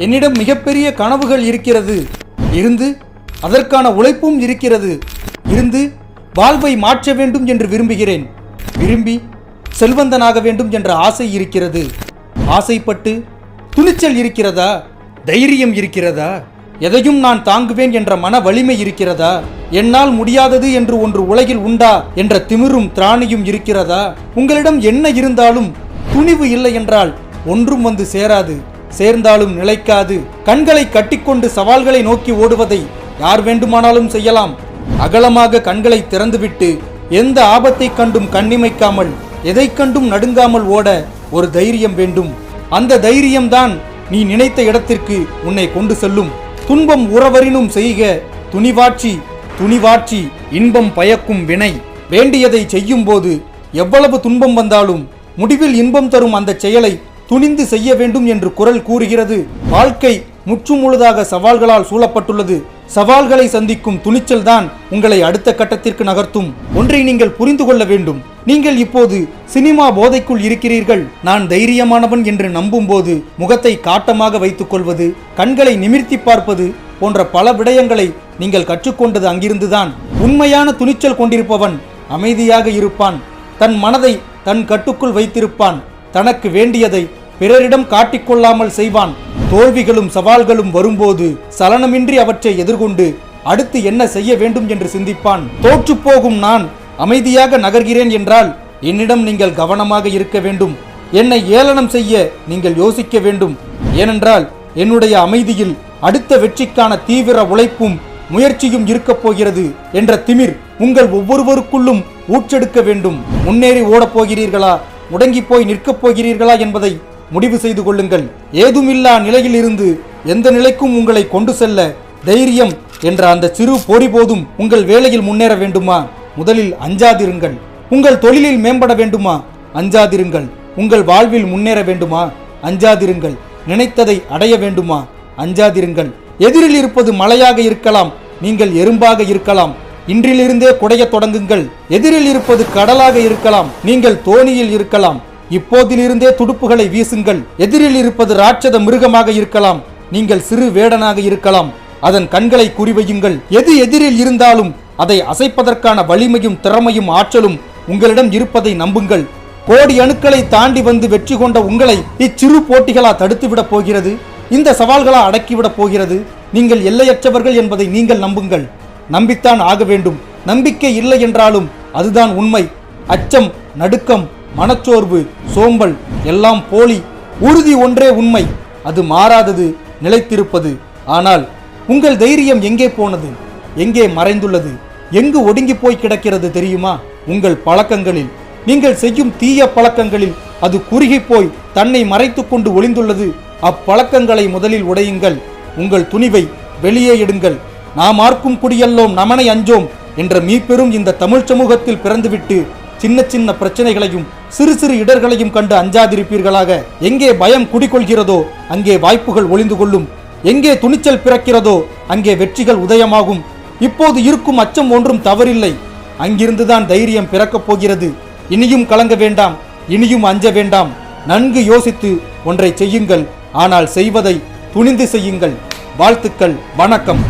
என்னிடம் மிகப்பெரிய கனவுகள் இருக்கிறது, இருந்து அதற்கான உழைப்பும் இருக்கிறது, இருந்து வாழ்வை மாற்ற வேண்டும் என்று விரும்புகிறேன், விரும்பி செல்வந்தனாக வேண்டும் என்ற ஆசை இருக்கிறது. ஆசைப்பட்டு துணிச்சல் இருக்கிறதா? தைரியம் இருக்கிறதா? எதையும் நான் தாங்குவேன் என்ற மன வலிமை இருக்கிறதா? என்னால் முடியாதது என்று ஒன்று உலகில் உண்டா என்ற திமிரும் திராணியும் இருக்கிறதா? உங்களிடம் என்ன இருந்தாலும் துணிவு இல்லை என்றால் ஒன்றும் வந்து சேராது, சேர்ந்தாலும் நிலைக்காது. கண்களை கட்டிக்கொண்டு சவால்களை நோக்கி ஓடுவதை யார் வேண்டுமானாலும் செய்யலாம். அகலமாக கண்களை திறந்துவிட்டு எந்த ஆபத்தை கண்டும் கண்ணிமைக்காமல் எதை கண்டும் நடுங்காமல் ஓட ஒரு தைரியம் வேண்டும். அந்த தைரியம்தான் நீ நினைத்த இடத்திற்கு உன்னை கொண்டு செல்லும். துன்பம் உறவரினும் செய்க துணிவாட்சி, துணிவாட்சி இன்பம் பயக்கும் வினை. வேண்டியதை செய்யும் போது எவ்வளவு துன்பம் வந்தாலும் முடிவில் இன்பம் தரும் அந்த செயலை துணிந்து செய்ய வேண்டும் என்று குரல் கூறுகிறது. வாழ்க்கை முற்றுமுழுதாக சவால்களால் சூழப்பட்டுள்ளது. சவால்களை சந்திக்கும் துணிச்சல் தான் உங்களை அடுத்த கட்டத்திற்கு நகர்த்தும். ஒன்றை நீங்கள் புரிந்து கொள்ள வேண்டும். நீங்கள் இப்போது சினிமா போதைக்குள் இருக்கிறீர்கள். நான் தைரியமானவன் என்று நம்பும் போது முகத்தை காட்டமாக வைத்துக் கொள்வது, கண்களை நிமிர்த்தி பார்ப்பது போன்ற பல விடயங்களை நீங்கள் கற்றுக்கொண்டது அங்கிருந்துதான். உண்மையான துணிச்சல் கொண்டிருப்பவன் அமைதியாக இருப்பான், தன் மனதை தன் கட்டுக்குள் வைத்திருப்பான், தனக்கு வேண்டியதை பிறரிடம் காட்டிக்கொள்ளாமல் செய்வான். தோல்விகளும் சவால்களும் வரும்போது சலனமின்றி அவற்றை எதிர்கொண்டு அடுத்து என்ன செய்ய வேண்டும் என்று சிந்திப்பான். தோற்று போகும் நான் அமைதியாக நகர்கிறேன் என்றால் என்னிடம் நீங்கள் கவனமாக இருக்க வேண்டும். என்னை ஏளனம் செய்ய நீங்கள் யோசிக்க வேண்டும். ஏனென்றால் என்னுடைய அமைதியில் அடுத்த வெற்றிக்கான தீவிர உழைப்பும் முயற்சியும் இருக்கப் போகிறது என்ற திமிர் உங்கள் ஒவ்வொருவருக்குள்ளும் ஊற்றெடுக்க வேண்டும். முன்னேறி ஓடப் போகிறீர்களா, முடங்கி போய் நிற்கப் போகிறீர்களா என்பதை முடிவு செய்து கொள்ளுங்கள். ஏதுமில்லா நிலையில் இருந்து எந்த நிலைக்கும் உங்களை கொண்டு செல்ல தைரியம் என்ற அந்த சிறு பொறி போதும். உங்கள் வேலையில் முன்னேற வேண்டுமா? முதலில் அஞ்சாதிருங்கள். உங்கள் தொழிலில் மேம்பட வேண்டுமா? அஞ்சாதிருங்கள். உங்கள் வாழ்வில் முன்னேற வேண்டுமா? அஞ்சாதிருங்கள். நினைத்ததை அடைய வேண்டுமா? அஞ்சாதிருங்கள். எதிரில் இருப்பது மலையாக இருக்கலாம், நீங்கள் எறும்பாக இருக்கலாம். இன்றிலிருந்தே குடைய தொடங்குங்கள். எதிரில் இருப்பது கடலாக இருக்கலாம், நீங்கள் தோணியில் இருக்கலாம். இப்போதிலிருந்தே துடுப்புகளை வீசுங்கள். எதிரில் இருப்பது ராட்சத மிருகமாக இருக்கலாம், நீங்கள் சிறு வேடனாக இருக்கலாம். அதன் கண்களை குறிவையுங்கள். எது எதிரில் இருந்தாலும் அதை அசைப்பதற்கான வலிமையும் திறமையும் ஆற்றலும் உங்களிடம் இருப்பதை நம்புங்கள். கோடி அணுக்களை தாண்டி வந்து வெற்றி கொண்ட உங்களை இச்சிறு போட்டிகளா தடுத்துவிடப் போகிறது? இந்த சவால்களா அடக்கிவிடப் போகிறது? நீங்கள் எல்லையற்றவர்கள் என்பதை நீங்கள் நம்புங்கள். நம்பித்தான் ஆக வேண்டும். நம்பிக்கை இல்லை என்றாலும் அதுதான் உண்மை. அச்சம், நடுக்கம், மனச்சோர்வு, சோம்பல் எல்லாம் போலி. உறுதி ஒன்றே உண்மை, அது மாறாதது, நிலைத்திருப்பது. ஆனால் உங்கள் தைரியம் எங்கே போனது? எங்கே மறைந்துள்ளது? எங்கு ஒடுங்கி போய் கிடக்கிறது தெரியுமா? உங்கள் பழக்கங்களில், நீங்கள் செய்யும் தீய பழக்கங்களில் அது குறுகி போய் தன்னை மறைத்து கொண்டு ஒளிந்துள்ளது. அப்பழக்கங்களை முதலில் உடையுங்கள். உங்கள் துணிவை வெளியே எடுங்கள். நாம் ஆர்க்கும் குடியல்லோம் நமனை அஞ்சோம் என்ற மீப்பெரும் இந்த தமிழ் சமூகத்தில் பிறந்துவிட்டு சின்ன சின்ன பிரச்சனைகளையும் சிறு சிறு இடர்களையும் கண்டு அஞ்சாதிருப்பீர்களாக. எங்கே பயம் குடிகொள்கிறதோ அங்கே வாய்ப்புகள் ஒளிந்து கொள்ளும். எங்கே துணிச்சல் பிறக்கிறதோ அங்கே வெற்றிகள் உதயமாகும். இப்போது இருக்கும் அச்சம் ஒன்றும் தவறில்லை. அங்கிருந்துதான் தைரியம் பிறக்கப் போகிறது. இனியும் கலங்க வேண்டாம், இனியும் அஞ்ச வேண்டாம். நன்கு யோசித்து ஒன்றை செய்யுங்கள். ஆனால் செய்வதை துணிந்து செய்யுங்கள். வாழ்த்துக்கள். வணக்கம்.